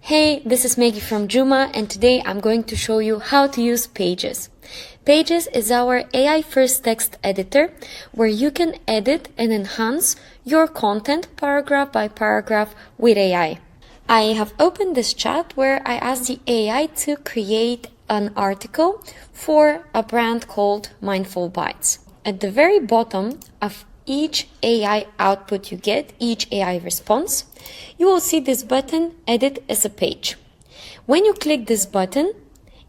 Hey, this is Maggie from Juma, and today I'm going to show you how to use Pages. Pages is our AI-first text editor where you can edit and enhance your content paragraph by paragraph with AI. I have opened this chat where I asked the AI to create an article for a brand called Mindful Bites. At the very bottom of each AI output you get, each AI response, you will see this button, Edit as a Page. When you click this button,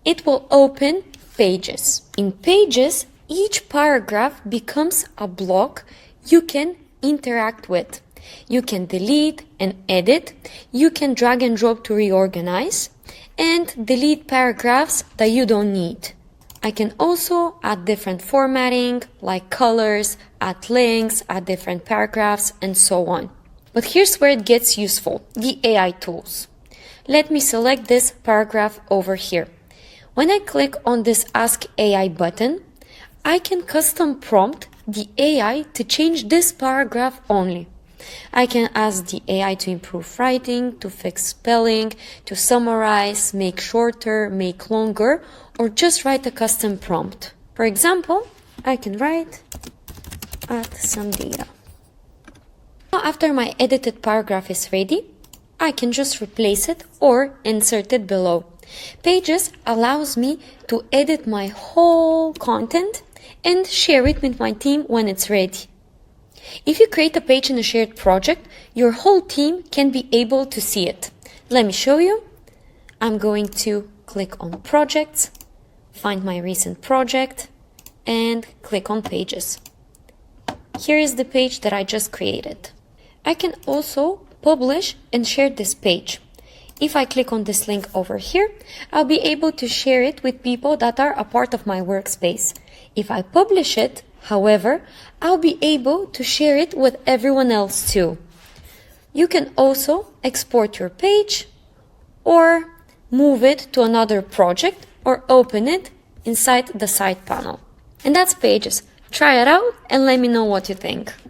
it will open Pages. In Pages, each paragraph becomes a block you can interact with. You can delete and edit, you can drag and drop to reorganize, and delete paragraphs that you don't need. I can also add different formatting, like colors, add links, add different paragraphs, and so on. But here's where it gets useful, the AI tools. Let me select this paragraph over here. When I click on this Ask AI button, I can custom prompt the AI to change this paragraph only. I can ask the AI to improve writing, to fix spelling, to summarize, make shorter, make longer, or just write a custom prompt. For example, I can write, add some data. Now, after my edited paragraph is ready, I can just replace it or insert it below. Pages allows me to edit my whole content and share it with my team when it's ready. If you create a page in a shared project, your whole team can be able to see it. Let me show you. I'm going to click on Projects, find my recent project, and click on Pages. Here is the page that I just created. I can also publish and share this page. If I click on this link over here, I'll be able to share it with people that are a part of my workspace. If I publish it, however, I'll be able to share it with everyone else too. You can also export your page or move it to another project or open it inside the side panel. And that's Pages. Try it out and let me know what you think.